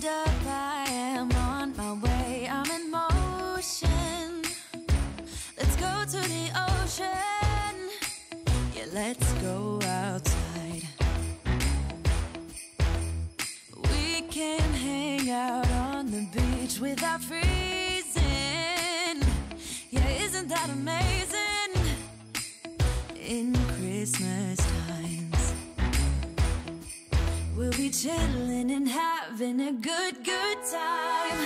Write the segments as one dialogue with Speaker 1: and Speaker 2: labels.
Speaker 1: Hold up, I am on my way, I'm in motion. Let's go to the ocean. Yeah, let's go outside. We can hang out on the beach without freezing. Yeah, isn't that amazing? In Christmas times, we'll be chilling and having a good time.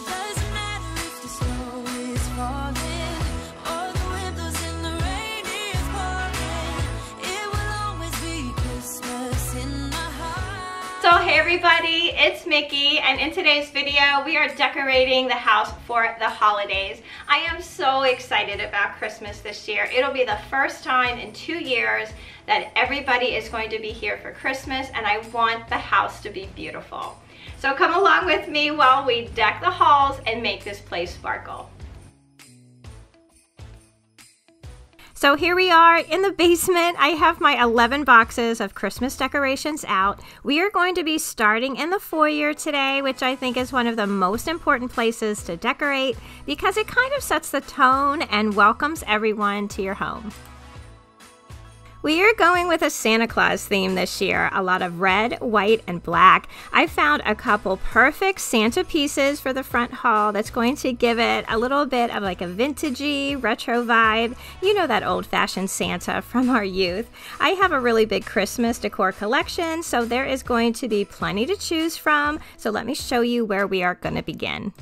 Speaker 1: Doesn't matter if the snow is falling or the wind blows and the rain is pouring. It will always be Christmas in my heart.
Speaker 2: So hey everybody, it's Mickey, and in today's video we are decorating the house for the holidays. I am so excited about Christmas this year. It'll be the first time in 2 years that everybody is going to be here for Christmas, and I want the house to be beautiful. So come along with me while we deck the halls and make this place sparkle. So here we are in the basement. I have my 11 boxes of Christmas decorations out. We are going to be starting in the foyer today, which I think is one of the most important places to decorate because it kind of sets the tone and welcomes everyone to your home. We are going with a Santa Claus theme this year, a lot of red, white, and black. I found a couple perfect Santa pieces for the front hall that's going to give it a little bit of like a vintagey, retro vibe. You know, that old-fashioned Santa from our youth. I have a really big Christmas decor collection, so there is going to be plenty to choose from. So let me show you where we are going to begin.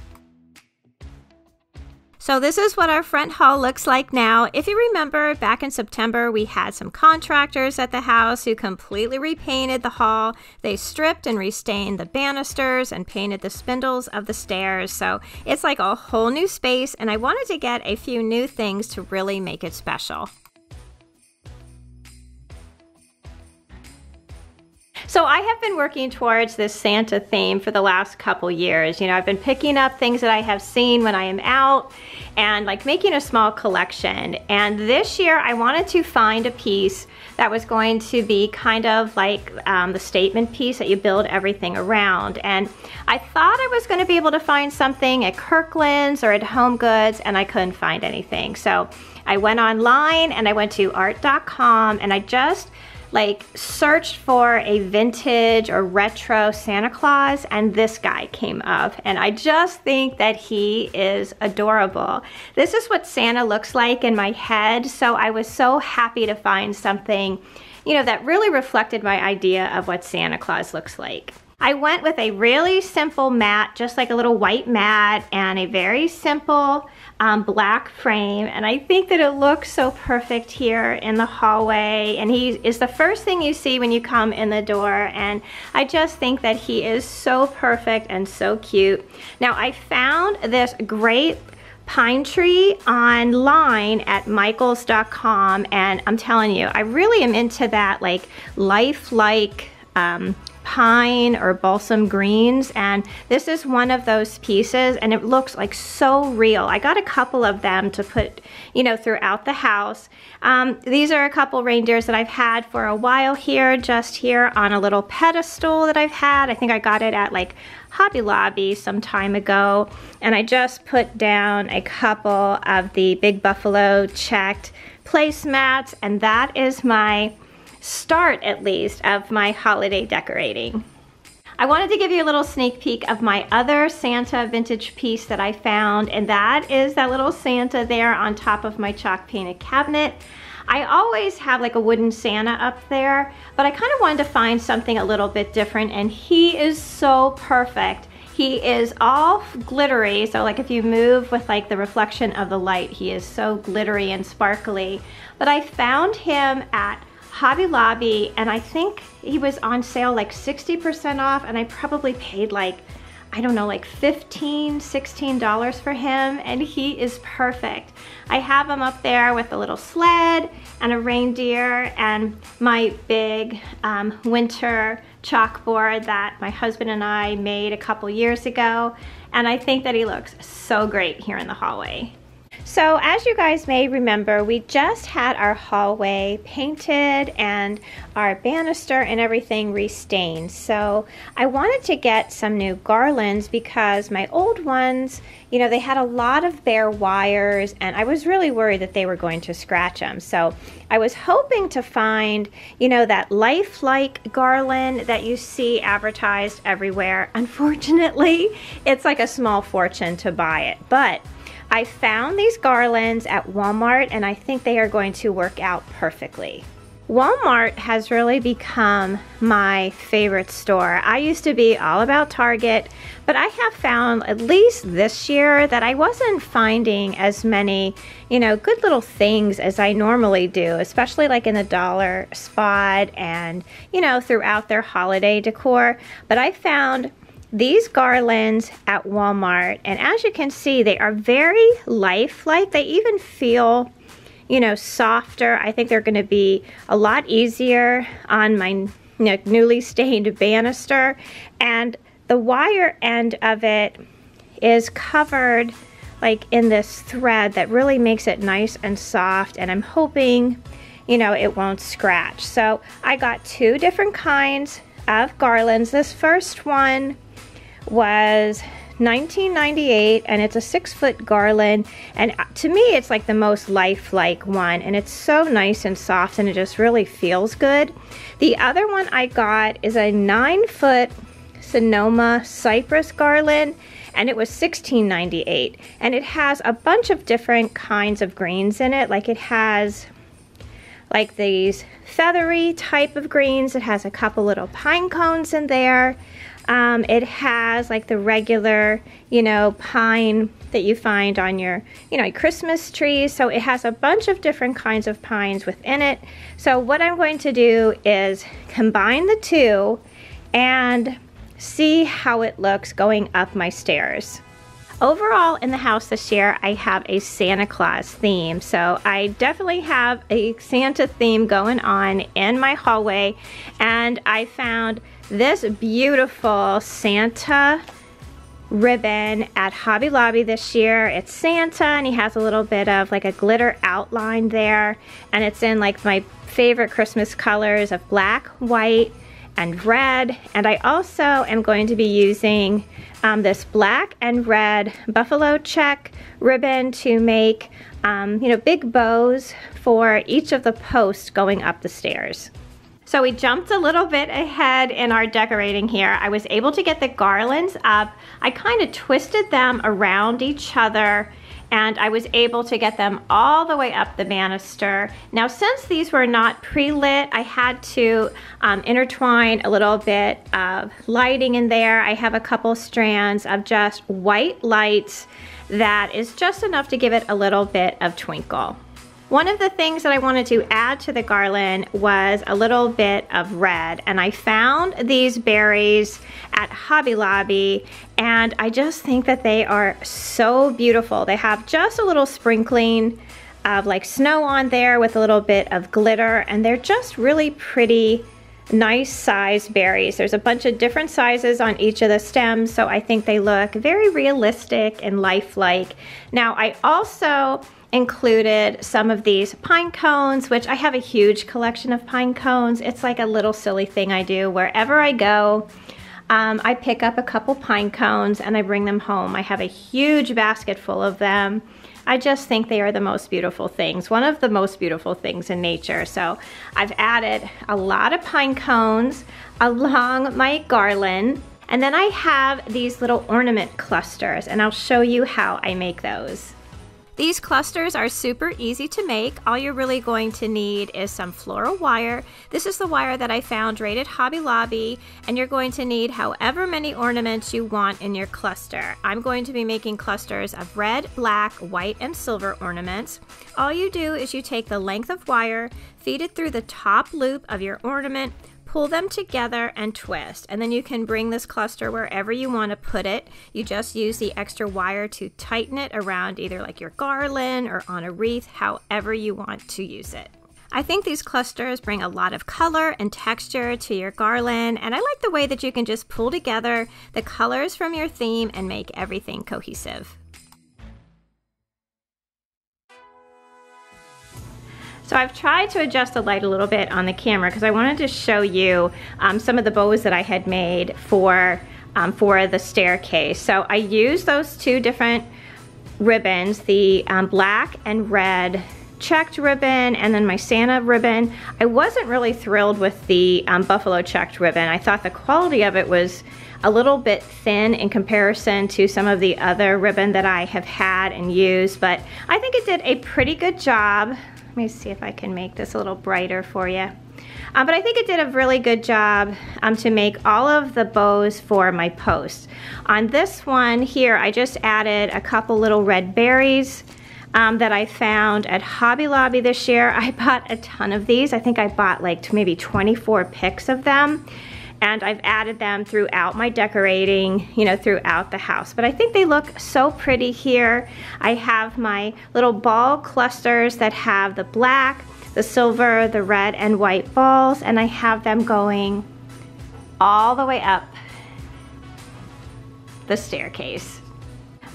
Speaker 2: So this is what our front hall looks like now. If you remember, back in September, we had some contractors at the house who completely repainted the hall. They stripped and restained the banisters and painted the spindles of the stairs. So it's like a whole new space, and I wanted to get a few new things to really make it special. So I have been working towards this Santa theme for the last couple years. You know, I've been picking up things that I have seen when I am out and like making a small collection. And this year I wanted to find a piece that was going to be kind of like the statement piece that you build everything around. And I thought I was going to be able to find something at Kirkland's or at Home Goods, and I couldn't find anything. So I went online and I went to art.com and I just like searched for a vintage or retro Santa Claus, and this guy came up, and I just think that he is adorable. This is what Santa looks like in my head, so I was so happy to find something, you know, that really reflected my idea of what Santa Claus looks like. I went with a really simple mat, just like a little white mat, and a very simple black frame, and I think that it looks so perfect here in the hallway, and he is the first thing you see when you come in the door, and I just think that he is so perfect and so cute. Now I found this great pine tree online at michaels.com, and I'm telling you, I really am into that like lifelike pine or balsam greens, and this is one of those pieces, and it looks like so real. I got a couple of them to put, you know, throughout the house. These are a couple reindeers that I've had for a while here, just here on a little pedestal that I've had. I think I got it at like Hobby Lobby some time ago, and I just put down a couple of the Big Buffalo checked placemats, and that is my start, at least, of my holiday decorating. I wanted to give you a little sneak peek of my other Santa vintage piece that I found, and that is that little Santa there on top of my chalk painted cabinet. I always have like a wooden Santa up there, but I kind of wanted to find something a little bit different, and he is so perfect. He is all glittery, so like if you move with like the reflection of the light, he is so glittery and sparkly. But I found him at Hobby Lobby, and I think he was on sale like 60% off, and I probably paid like, I don't know, like $15, $16 for him, and he is perfect. I have him up there with a little sled and a reindeer and my big winter chalkboard that my husband and I made a couple years ago, and I think that he looks so great here in the hallway. So as you guys may remember, we just had our hallway painted and our banister and everything restained. So I wanted to get some new garlands because my old ones, you know, they had a lot of bare wires and I was really worried that they were going to scratch them. So I was hoping to find, you know, that lifelike garland that you see advertised everywhere. Unfortunately, it's like a small fortune to buy it, but I found these garlands at Walmart and I think they are going to work out perfectly. Walmart has really become my favorite store. I used to be all about Target, but I have found, at least this year, that I wasn't finding as many, you know, good little things as I normally do, especially like in the dollar spot and, you know, throughout their holiday decor. But I found these garlands at Walmart, and as you can see, they are very lifelike. They even feel, you know, softer. I think they're going to be a lot easier on my, you know, newly stained banister, and the wire end of it is covered like in this thread that really makes it nice and soft, and I'm hoping, you know, it won't scratch. So I got two different kinds of garlands. This first one was $19.98 and it's a 6-foot garland, and to me it's like the most lifelike one, and it's so nice and soft and it just really feels good. The other one I got is a 9-foot Sonoma cypress garland, and it was $16.98, and it has a bunch of different kinds of greens in it. Like it has like these feathery type of greens. It has a couple little pine cones in there. It has like the regular, you know, pine that you find on your, you know, Christmas trees. So it has a bunch of different kinds of pines within it. So what I'm going to do is combine the two and see how it looks going up my stairs. Overall in the house this year, I have a Santa Claus theme. So I definitely have a Santa theme going on in my hallway, and I found this beautiful Santa ribbon at Hobby Lobby this year. It's Santa, and he has a little bit of like a glitter outline there, and it's in like my favorite Christmas colors of black, white, and red. And I also am going to be using this black and red buffalo check ribbon to make you know, big bows for each of the posts going up the stairs. So we jumped a little bit ahead in our decorating here. I was able to get the garlands up. I kind of twisted them around each other, and I was able to get them all the way up the banister. Now, since these were not pre-lit, I had to intertwine a little bit of lighting in there. I have a couple strands of just white lights that is just enough to give it a little bit of twinkle. One of the things that I wanted to add to the garland was a little bit of red, and I found these berries at Hobby Lobby, and I just think that they are so beautiful. They have just a little sprinkling of like snow on there with a little bit of glitter, and they're just really pretty, nice sized berries. There's a bunch of different sizes on each of the stems, so I think they look very realistic and lifelike. Now, I also included some of these pine cones, which I have a huge collection of pine cones. It's like a little silly thing I do. Wherever I go, I pick up a couple pine cones and I bring them home. I have a huge basket full of them. I just think they are the most beautiful things, one of the most beautiful things in nature. So I've added a lot of pine cones along my garland. And then I have these little ornament clusters, and I'll show you how I make those. These clusters are super easy to make. All you're really going to need is some floral wire. This is the wire that I found right at Hobby Lobby, and you're going to need however many ornaments you want in your cluster. I'm going to be making clusters of red, black, white, and silver ornaments. All you do is you take the length of wire, feed it through the top loop of your ornament, pull them together and twist, and then you can bring this cluster wherever you want to put it. You just use the extra wire to tighten it around either like your garland or on a wreath, however you want to use it. I think these clusters bring a lot of color and texture to your garland, and I like the way that you can just pull together the colors from your theme and make everything cohesive. So I've tried to adjust the light a little bit on the camera because I wanted to show you some of the bows that I had made for the staircase. So I used those two different ribbons, the black and red checked ribbon and then my Santa ribbon. I wasn't really thrilled with the buffalo checked ribbon. I thought the quality of it was a little bit thin in comparison to some of the other ribbon that I have had and used, but I think it did a pretty good job. Let me see if I can make this a little brighter for you. But I think it did a really good job to make all of the bows for my posts. On this one here, I just added a couple little red berries that I found at Hobby Lobby this year. I bought a ton of these. I think I bought like maybe 24 picks of them. And I've added them throughout my decorating, you know, throughout the house. But I think they look so pretty here. I have my little ball clusters that have the black, the silver, the red, and white balls, and I have them going all the way up the staircase.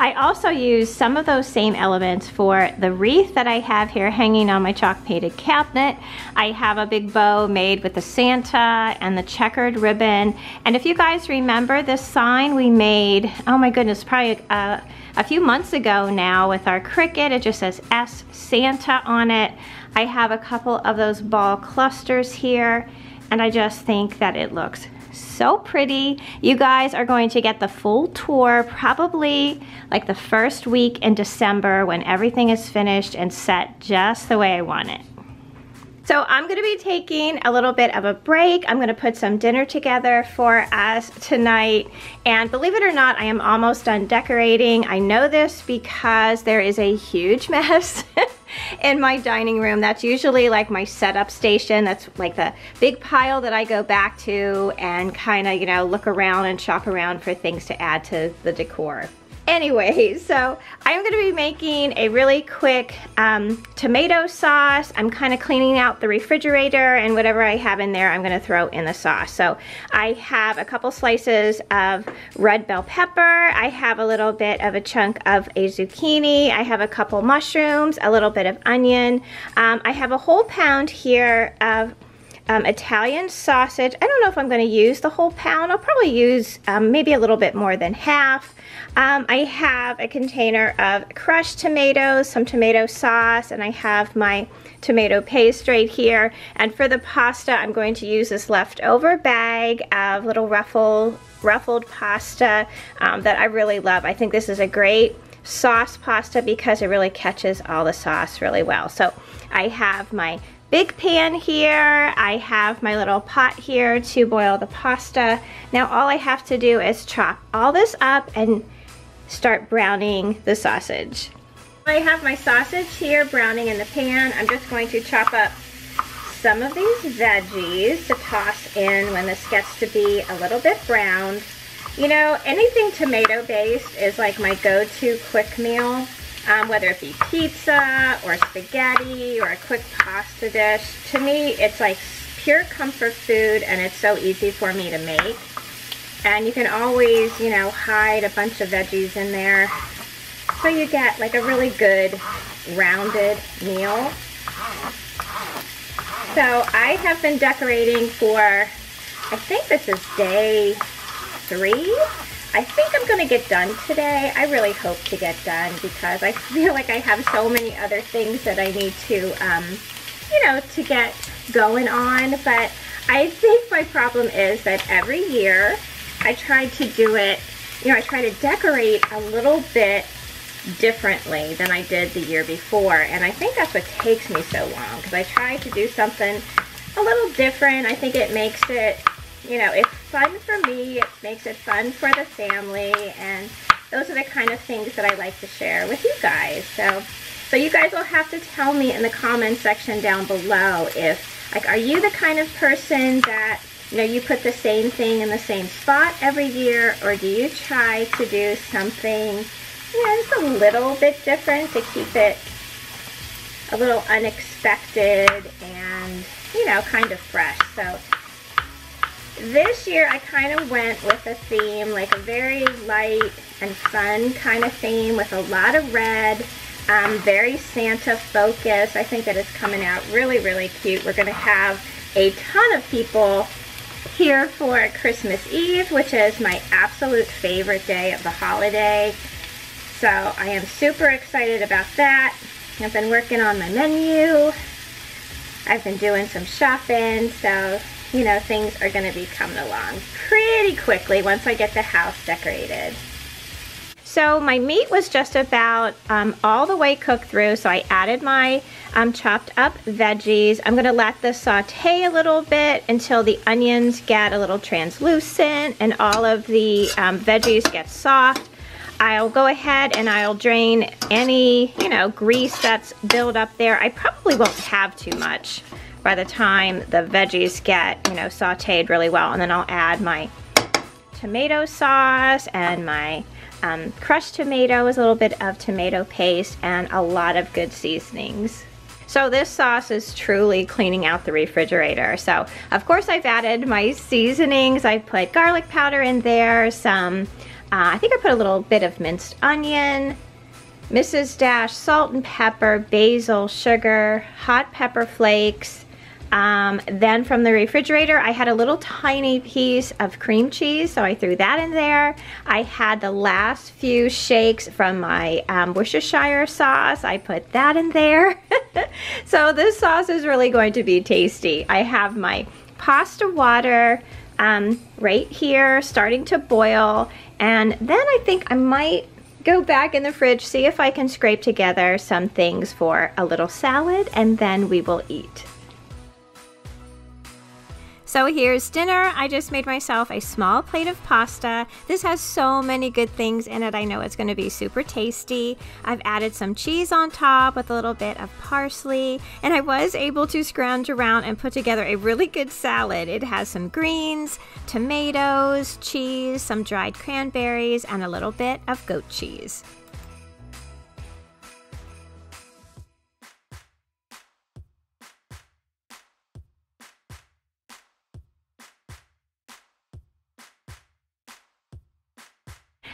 Speaker 2: I also use some of those same elements for the wreath that I have here hanging on my chalk painted cabinet. I have a big bow made with the Santa and the checkered ribbon. And if you guys remember this sign we made, oh my goodness, probably a few months ago now with our Cricut. It just says S Santa on it. I have a couple of those ball clusters here, and I just think that it looks so pretty. You guys are going to get the full tour probably like the first week in December when everything is finished and set just the way I want it. So I'm going to be taking a little bit of a break. I'm going to put some dinner together for us tonight. And believe it or not, I am almost done decorating. I know this because there is a huge mess in my dining room. That's usually like my setup station. That's like the big pile that I go back to and kind of, you know, look around and shop around for things to add to the decor. Anyway, so I'm going to be making a really quick tomato sauce. I'm kind of cleaning out the refrigerator, and whatever I have in there I'm going to throw in the sauce. So I have a couple slices of red bell pepper. I have a little bit of a chunk of a zucchini. I have a couple mushrooms, a little bit of onion. I have a whole pound here of Italian sausage. I don't know if I'm going to use the whole pound. I'll probably use maybe a little bit more than half. I have a container of crushed tomatoes, some tomato sauce, and I have my tomato paste right here. And for the pasta, I'm going to use this leftover bag of little ruffled pasta that I really love. I think this is a great sauce pasta because it really catches all the sauce really well. So I have my big pan here. I have my little pot here to boil the pasta. Now all I have to do is chop all this up and start browning the sausage. I have my sausage here browning in the pan. I'm just going to chop up some of these veggies to toss in when this gets to be a little bit browned. You know, anything tomato based is like my go-to quick meal. Whether it be pizza or spaghetti or a quick pasta dish. To me, it's like pure comfort food, and it's so easy for me to make. And you can always, you know, hide a bunch of veggies in there so you get like a really good rounded meal. So I have been decorating for, I think this is day 3. I think I'm going to get done today. I really hope to get done because I feel like I have so many other things that I need to, you know, to get going on. But I think my problem is that every year I try to do it, you know, I try to decorate a little bit differently than I did the year before. And I think that's what takes me so long, because I try to do something a little different. I think it makes it, you know, it's fun for me, it makes it fun for the family, and those are the kind of things that I like to share with you guys. So you guys will have to tell me in the comment section down below if, like, are you the kind of person that, you know, you put the same thing in the same spot every year, or do you try to do something, you know, just a little bit different to keep it a little unexpected and, you know, kind of fresh. So this year I kind of went with a theme, like a very light and fun kind of theme with a lot of red, very Santa focused. I think that it's coming out really, really cute. We're gonna have a ton of people here for Christmas Eve, which is my absolute favorite day of the holiday. So I am super excited about that. I've been working on my menu. I've been doing some shopping, so you know, things are gonna be coming along pretty quickly once I get the house decorated. So my meat was just about all the way cooked through, so I added my chopped up veggies. I'm gonna let this saute a little bit until the onions get a little translucent and all of the veggies get soft. I'll go ahead and I'll drain any, you know, grease that's built up there. I probably won't have too much by the time the veggies get, you know, sauteed really well. And then I'll add my tomato sauce and my crushed tomatoes, a little bit of tomato paste, and a lot of good seasonings. So this sauce is truly cleaning out the refrigerator. So of course I've added my seasonings. I put garlic powder in there, some, I think I put a little bit of minced onion, Mrs. Dash salt and pepper, basil, sugar, hot pepper flakes. Then from the refrigerator, I had a little tiny piece of cream cheese, so I threw that in there. I had the last few shakes from my Worcestershire sauce. I put that in there. So this sauce is really going to be tasty. I have my pasta water right here starting to boil, and then I think I might go back in the fridge, see if I can scrape together some things for a little salad, and then we will eat. So here's dinner. I just made myself a small plate of pasta. This has so many good things in it. I know it's going to be super tasty. I've added some cheese on top with a little bit of parsley, and I was able to scrounge around and put together a really good salad. It has some greens, tomatoes, cheese, some dried cranberries, and a little bit of goat cheese.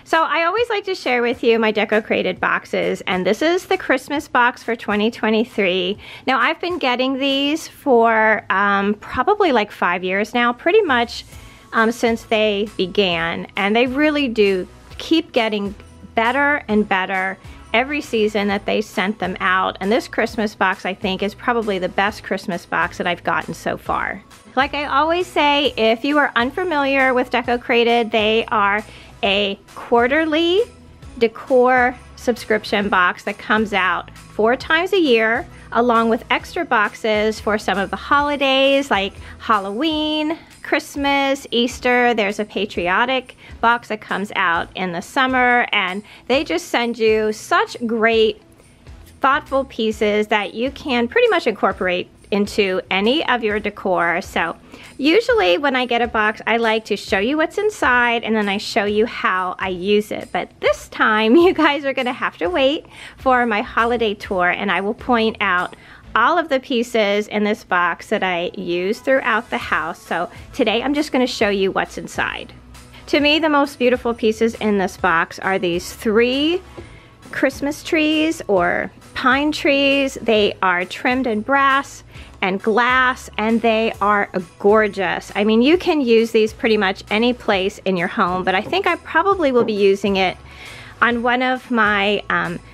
Speaker 2: So I always like to share with you my DECOCRATED boxes, and this is the Christmas box for 2023. Now I've been getting these for probably like 5 years now, pretty much since they began, and they really do keep getting better and better every season that they sent them out. And this Christmas box, I think, is probably the best Christmas box that I've gotten so far. Like I always say, if you are unfamiliar with DECOCRATED, they are a quarterly decor subscription box that comes out 4 times a year, along with extra boxes for some of the holidays like Halloween, Christmas, Easter. There's a patriotic box that comes out in the summer, and they just send you such great, thoughtful pieces that you can pretty much incorporate into any of your decor. So usually when I get a box, I like to show you what's inside, and then I show you how I use it. But this time you guys are gonna have to wait for my holiday tour, and I will point out all of the pieces in this box that I use throughout the house. So today I'm just gonna show you what's inside. To me, the most beautiful pieces in this box are these 3 Christmas trees or pine trees. They are trimmed in brass and glass, and they are gorgeous. I mean, you can use these pretty much any place in your home, but I think I probably will be using it on one of my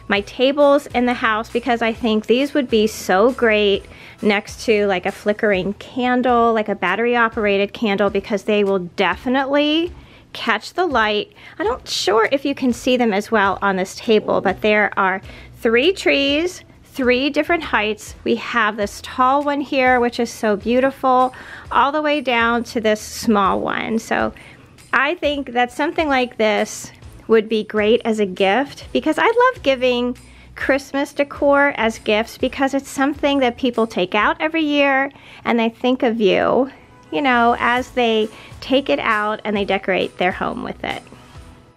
Speaker 2: my tables in the house, because I think these would be so great next to like a flickering candle, like a battery operated candle, because they will definitely catch the light. I'm not sure if you can see them as well on this table, but there are 3 trees, 3 different heights. We have this tall one here, which is so beautiful, all the way down to this small one. So I think that something like this would be great as a gift, because I love giving Christmas decor as gifts, because it's something that people take out every year and they think of you, you know, as they take it out and they decorate their home with it.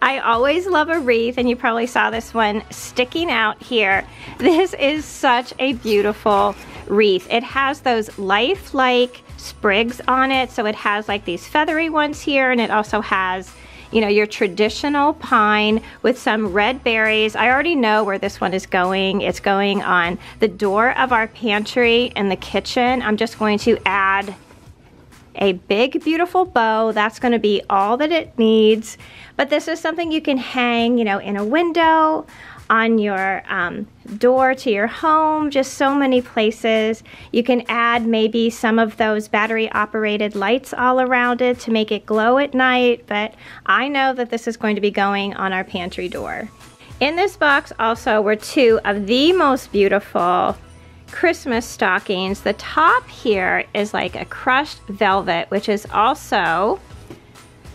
Speaker 2: I always love a wreath, and you probably saw this one sticking out here. This is such a beautiful wreath. It has those lifelike sprigs on it, so it has like these feathery ones here, and it also has, you know, your traditional pine with some red berries. I already know where this one is going. It's going on the door of our pantry and the kitchen. I'm just going to add a big, beautiful bow. That's going to be all that it needs. But this is something you can hang, you know, in a window, on your door to your home, just so many places. You can add maybe some of those battery operated lights all around it to make it glow at night, but I know that this is going to be going on our pantry door. In this box also were two of the most beautiful Christmas stockings. The top here is like a crushed velvet, which is also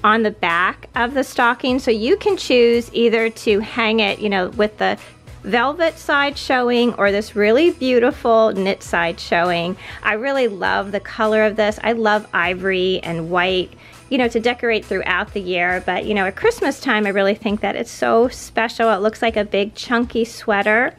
Speaker 2: on the back of the stocking, so you can choose either to hang it, you know, with the velvet side showing or this really beautiful knit side showing. I really love the color of this. I love ivory and white, you know, to decorate throughout the year, but you know, at Christmas time I really think that it's so special. It looks like a big chunky sweater.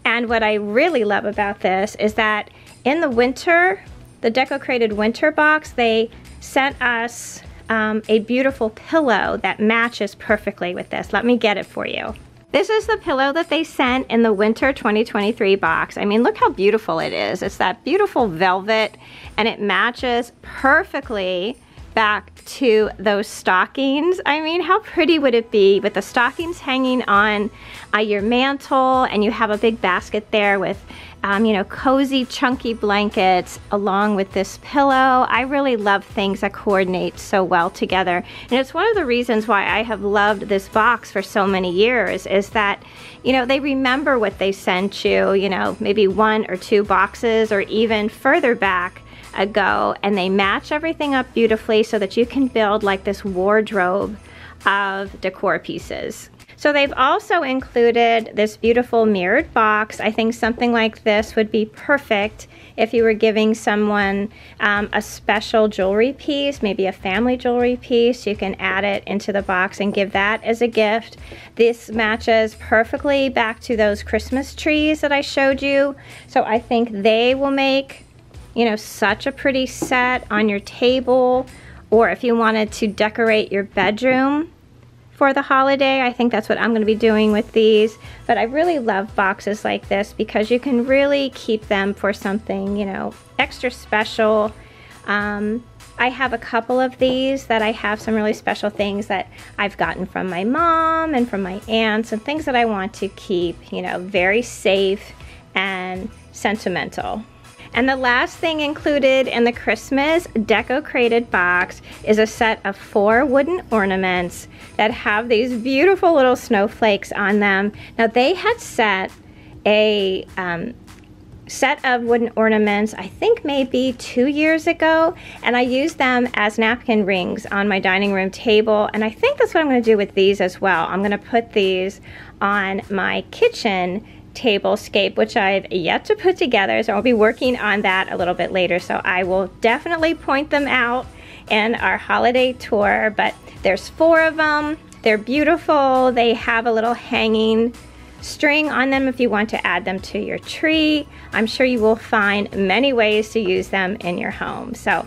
Speaker 2: And what I really love about this is that in the winter, the DECOCRATED winter box, they sent us a beautiful pillow that matches perfectly with this. Let me get it for you. This is the pillow that they sent in the winter 2023 box. I mean, look how beautiful it is. It's that beautiful velvet, and it matches perfectly back to those stockings. I mean, how pretty would it be with the stockings hanging on your mantle, and you have a big basket there with you know, cozy, chunky blankets along with this pillow. I really love things that coordinate so well together. And it's one of the reasons why I have loved this box for so many years, is that, you know, they remember what they sent you, you know, maybe 1 or 2 boxes or even further back ago, and they match everything up beautifully so that you can build like this wardrobe of decor pieces. So they've also included this beautiful mirrored box. I think something like this would be perfect if you were giving someone a special jewelry piece, maybe a family jewelry piece. You can add it into the box and give that as a gift. This matches perfectly back to those Christmas trees that I showed you. So I think they will make, you know, such a pretty set on your table, or if you wanted to decorate your bedroom for the holiday. I think that's what I'm going to be doing with these. But I really love boxes like this because you can really keep them for something, you know, extra special. I have a couple of these that I have some really special things that I've gotten from my mom and from my aunts, and things that I want to keep, you know, very safe and sentimental. And the last thing included in the Christmas DECOCRATED box is a set of 4 wooden ornaments that have these beautiful little snowflakes on them. Now they had set a set of wooden ornaments, I think maybe 2 years ago, and I used them as napkin rings on my dining room table, and I think that's what I'm going to do with these as well. I'm going to put these on my kitchen tablescape, which I've yet to put together, so I'll be working on that a little bit later, so I will definitely point them out in our holiday tour. But there's 4 of them. They're beautiful. They have a little hanging string on them if you want to add them to your tree. I'm sure you will find many ways to use them in your home. So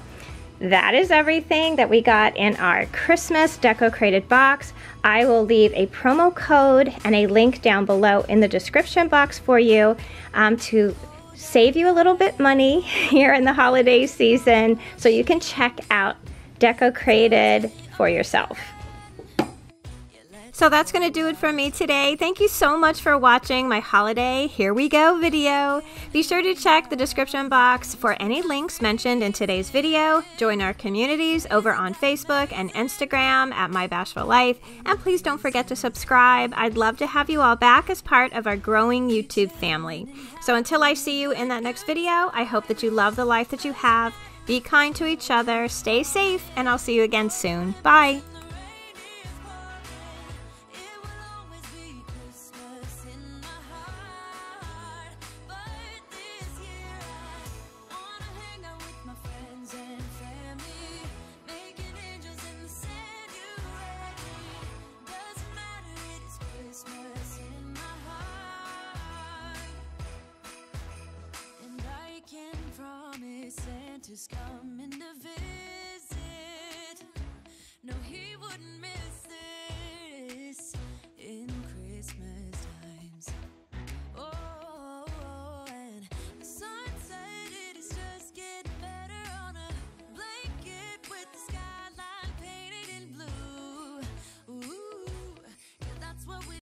Speaker 2: that is everything that we got in our Christmas DECOCRATED box. I will leave a promo code and a link down below in the description box for you to save you a little bit money here in the holiday season, so you can check out DECOCRATED for yourself. So that's going to do it for me today. Thank you so much for watching my holiday Here We Go video. Be sure to check the description box for any links mentioned in today's video. Join our communities over on Facebook and Instagram at My Bashful Life. And please don't forget to subscribe. I'd love to have you all back as part of our growing YouTube family. So until I see you in that next video, I hope that you love the life that you have. Be kind to each other, stay safe, and I'll see you again soon. Bye!